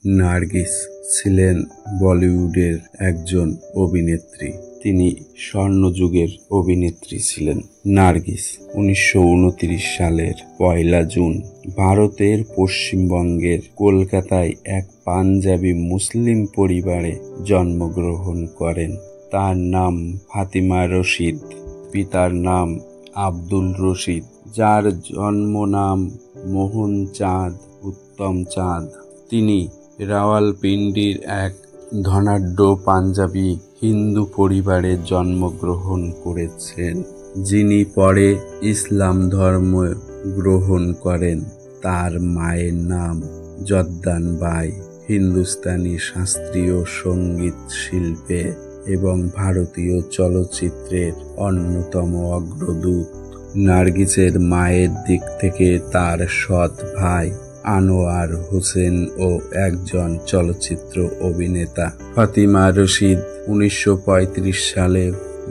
নার্গিস ছিলেন বলিউডের একজন অভিনেত্রী। তিনি স্বর্ণযুগের অভিনেত্রী ছিলেন। নার্গিস 1929 সালের 1 জুন ভারতের পশ্চিমবঙ্গের কলকাতায় এক পাঞ্জাবি মুসলিম পরিবারে জন্মগ্রহণ করেন। তার নাম ফাতিমা রশিদ, পিতার নাম আব্দুল রশিদ, যার জন্ম নাম মোহন চাঁদ উত্তম চাঁদ। তিনি রাওয়ালপিন্ডির এক ধনাঢ্য পাঞ্জাবি হিন্দু পরিবারে জন্মগ্রহণ করেছেন, যিনি পরে ইসলাম ধর্ম গ্রহণ করেন। তার মায়ের নাম জর্দান বাই, হিন্দুস্তানি শাস্ত্রীয় সঙ্গীত শিল্পে এবং ভারতীয় চলচ্চিত্রের অন্যতম অগ্রদূত। নার্গিসের মায়ের দিক থেকে তার সৎ ভাই আনোয়ার হোসেন ও একজন চলচ্চিত্র অভিনেতা। ফাতিমা রশিদ 1935 সালে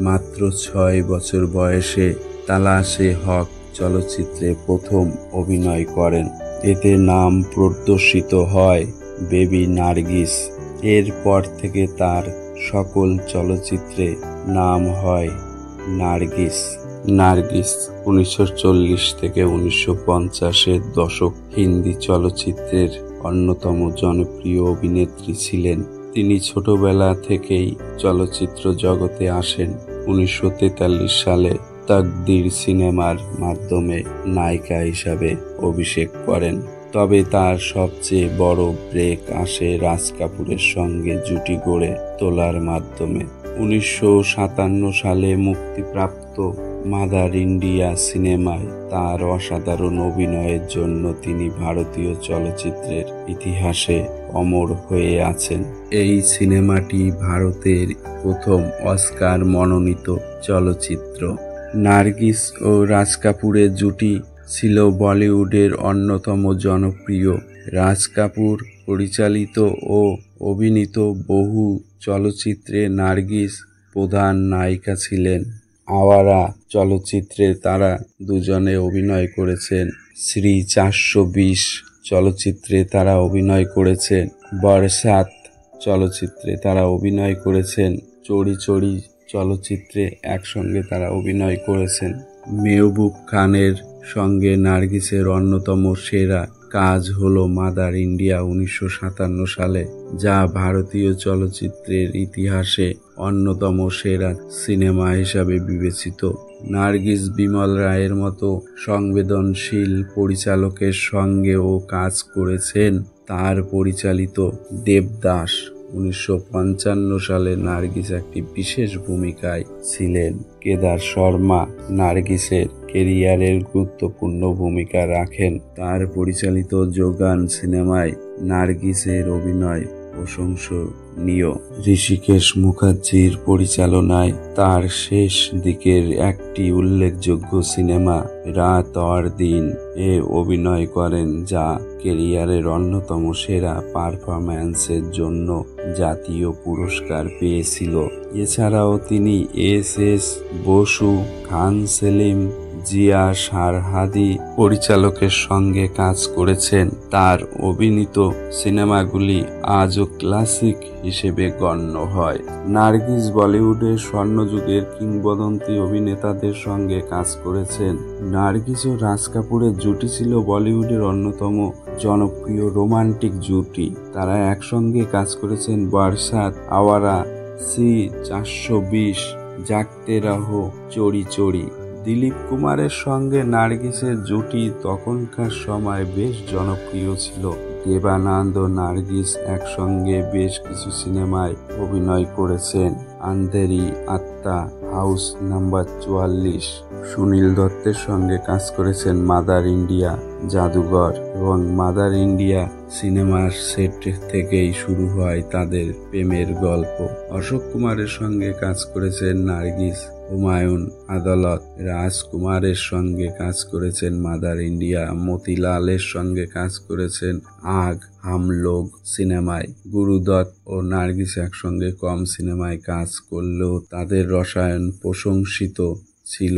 মাত্র 6 বছর বয়সে তালাশে হক চলচ্চিত্রে প্রথম অভিনয় করেন। এতে নাম প্রদর্শিত হয় বেবি নার্গিস। এরপর থেকে তার সকল চলচ্চিত্রে নাম হয় নার্গিস। নার্গিস 1940 থেকে 1950-এর দশক হিন্দি চলচ্চিত্রের অন্যতম জনপ্রিয় অভিনেত্রী ছিলেন। তিনি ছোটবেলা থেকেই চলচ্চিত্র জগতে আসেন। 1943 সালে তকদির সিনেমার মাধ্যমে নায়িকা হিসাবে অভিষেক করেন। তবে তার সবচেয়ে বড় ব্রেক আসে রাজ কাপুরের সঙ্গে জুটি গড়ে তোলার মাধ্যমে। 1957 সালে মুক্তিপ্রাপ্ত মাদার ইন্ডিয়া সিনেমায় তার অসাধারণ অভিনয়ের জন্য তিনি ভারতীয় চলচ্চিত্রের ইতিহাসে অমর হয়ে আছেন। এই সিনেমাটি ভারতের প্রথম অস্কার মনোনীত চলচ্চিত্র। নার্গিস ও রাজ কাপুরের জুটি ছিল বলিউডের অন্যতম জনপ্রিয়। রাজ কাপুর পরিচালিত ও অভিনীত বহু চলচ্চিত্রে নার্গিস প্রধান নায়িকা ছিলেন। আওয়ারা চলচ্চিত্রে তারা দুজনে অভিনয় করেছেন। শ্রী 420 চলচ্চিত্রে তারা অভিনয় করেছেন। বরসাত চলচ্চিত্রে তারা অভিনয় করেছেন। চোরি চোরি চলচ্চিত্রে একসঙ্গে তারা অভিনয় করেছেন। মেহবুব খানের সঙ্গে নার্গিসের অন্যতম সেরা কাজ হলো মাদার ইন্ডিয়া 1957 সালে, যা ভারতীয় চলচ্চিত্রের ইতিহাসে অন্যতম সেরা সিনেমা হিসাবে বিবেচিত। নার্গিস বিমল রায়ের মতো সংবেদনশীল পরিচালকের সঙ্গেও কাজ করেছেন। তার পরিচালিত দেবদাস 1955 সালে নার্গিস একটি বিশেষ ভূমিকায় ছিলেন। কেদার শর্মা নার্গিসের কেরিয়ারের গুরুত্বপূর্ণ ভূমিকা রাখেন। তার পরিচালিত যোগান সিনেমায় নার্গিসের অভিনয় প্রশংসনীয়। ঋষিকেশ মুখার্জির পরিচালনায় তার শেষ দিকের একটি উল্লেখযোগ্য সিনেমা রাত অর দিন এ অভিনয় করেন, যা কেরিয়ারের অন্যতম সেরা পারফরম্যান্সের জন্য জাতীয় পুরস্কার পেয়েছিল। এছাড়াও তিনি এস বসু, খান সেলিম, জিয়া সারহাদি পরিচালকের সঙ্গে কাজ করেছেন। তার অভিনীত সিনেমাগুলি আজও ক্লাসিক হিসেবে গণ্য হয়। নার্গিস বলিউডের স্বর্ণযুগের কিংবদন্তি অভিনেতাদের সঙ্গে কাজ করেছেন। নার্গিস ও রাজ কাপুরের জুটি ছিল বলিউডের অন্যতম জনপ্রিয় রোমান্টিক জুটি। তারা একসঙ্গে কাজ করেছেন বরসাত, আওয়ারা, শ্রী 420, জাগতে রহো, চোরি চোরি। দিলীপ কুমারের সঙ্গে নার্গিসের জুটি তখনকার সময় বেশ জনপ্রিয় ছিল। দেবানন্দ ও নার্গিস একসঙ্গে বেশ কিছু সিনেমায় অভিনয় করেছেন। আন্ধেরি আত্মা, হাউস নাম্বার 44। সুনীল দত্তের সঙ্গে কাজ করেছেন মাদার ইন্ডিয়া, জাদুঘর এবং মাদার ইন্ডিয়া সিনেমার সেট থেকেই শুরু হয় তাদের প্রেমের গল্প। অশোক কুমারের সঙ্গে কাজ করেছেন নার্গিস, হুমায়ুন আদালত। রাজকুমারের সঙ্গে কাজ করেছেন মাদার ইন্ডিয়া। মতিলালের সঙ্গে কাজ করেছেন আগ হাম লোগ সিনেমায়। গুরুদত্ত ও নার্গিস একসঙ্গে কম সিনেমায় কাজ করলেও তাদের রসায়ন প্রশংসিত ছিল।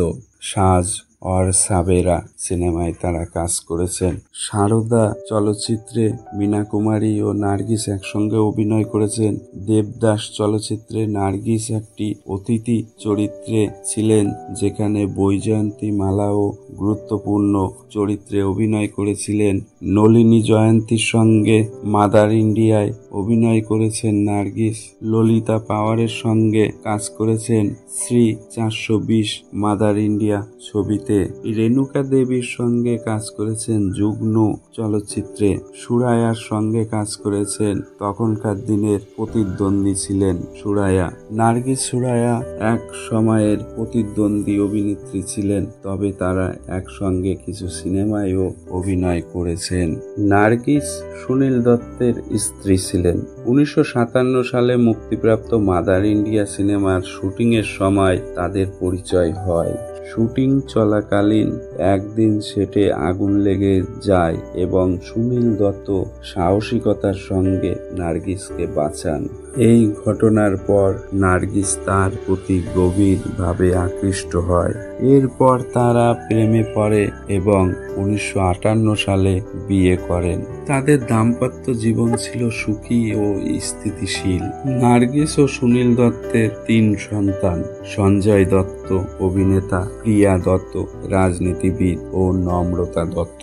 সাজ और সাবেরা সিনেমায় তারা কাজ করেছেন। সারদা চলচ্চিত্রে মীনা কুমারী ও নার্গিস একসঙ্গে অভিনয় করেছেন। দেবদাস চলচ্চিত্রে নার্গিস একটি অতিথি চরিত্রে ছিলেন, যেখানে বৈজয়ন্তী মালাও গুরুত্বপূর্ণ চরিত্রে অভিনয় করেছিলেন। নলিনী জয়ন্তীর সঙ্গে মাদার ইন্ডিয়ায় অভিনয় করেছেন নার্গিস। ললিতা পাওয়ারের সঙ্গে কাজ করেছেন শ্রী 420 মাদার ইন্ডিয়া ছবিতে। রেণুকা দেবীর সঙ্গে কাজ করেছেন যুগ্ন চলচ্চিত্রে। সুরায়ার সঙ্গে কাজ করেছেন। তখনকার দিনের প্রতিদ্বন্দ্বী ছিলেন সুরায়া। নার্গিস সুরায়া এক সময়ের প্রতিদ্বন্দ্বী অভিনেত্রী ছিলেন, তবে তারা একসঙ্গে কিছু সিনেমায়ও অভিনয় করেছেন। নার্গিস সুনীল দত্তের স্ত্রী ছিলেন। 1957 সালে মুক্তিপ্রাপ্ত মাদার ইন্ডিয়া সিনেমার শুটিংয়ের সময় তাদের পরিচয় হয়। শুটিং চলাকালীন একদিন সেটে আগুন লেগে যায় এবং সুনীল দত্ত সাহসিকতার সঙ্গে নার্গিসকে বাঁচান। এই ঘটনার পর নার্গিস তার প্রতি গভীরভাবে আকৃষ্ট হয়। এরপর তারা প্রেমে পড়ে এবং 1958 সালে বিয়ে করেন। তাদের দাম্পত্য জীবন ছিল সুখী ও স্থিতিশীল। নার্গিস ও সুনীল দত্তের 3 সন্তান: সঞ্জয় দত্ত অভিনেতা, প্রিয়া দত্ত রাজনীতিবিদ ও নম্রতা দত্ত।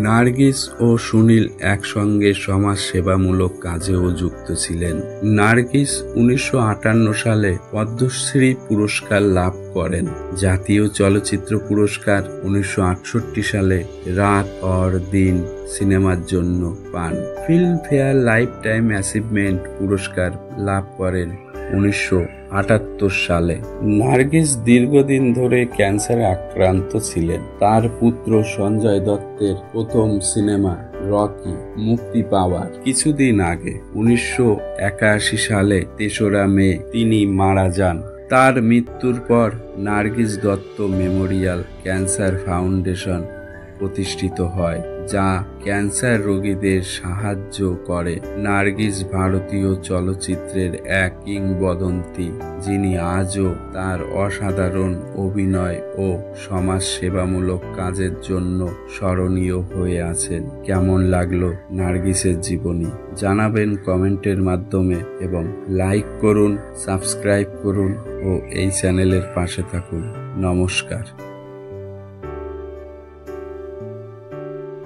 নার্গিস ও সুনীল একসঙ্গে সমাজ সেবামূলক কাজেও যুক্ত ছিলেন। নার্গিস 1958 সালে পদ্মশ্রী পুরস্কার লাভ করেন। জাতীয় চলচ্চিত্র পুরস্কার 1968 সালে রাত और দিন সিনেমার জন্য পান। ফিল্মফেয়ার লাইফ টাইম অ্যাচিভমেন্ট পুরস্কার লাভ করেন 1978 সালে। নার্গিস দীর্ঘদিন ধরে ক্যান্সারে আক্রান্ত ছিলেন। তার পুত্র সঞ্জয় দত্তের প্রথম সিনেমা রকি মুক্তি পাওয়ার কিছুদিন আগে 1981 সালে 3রা মে তিনি মারা যান। তার মৃত্যুর পর Nargis Dutta Memorial cancer foundation প্রতিষ্ঠিত হয়, যা ক্যান্সার রোগীদের সাহায্য করে। নার্গিস ভারতীয় চলচ্চিত্রের এক কিংবদন্তি, যিনি আজও তার অসাধারণ অভিনয় ও সমাজ সেবামূলক কাজের জন্য স্মরণীয় হয়ে আছেন। কেমন লাগলো নার্গিসের জীবনী জানাবেন কমেন্টের মাধ্যমে এবং লাইক করুন, সাবস্ক্রাইব করুন ও এই চ্যানেলের পাশে থাকুন। নমস্কার।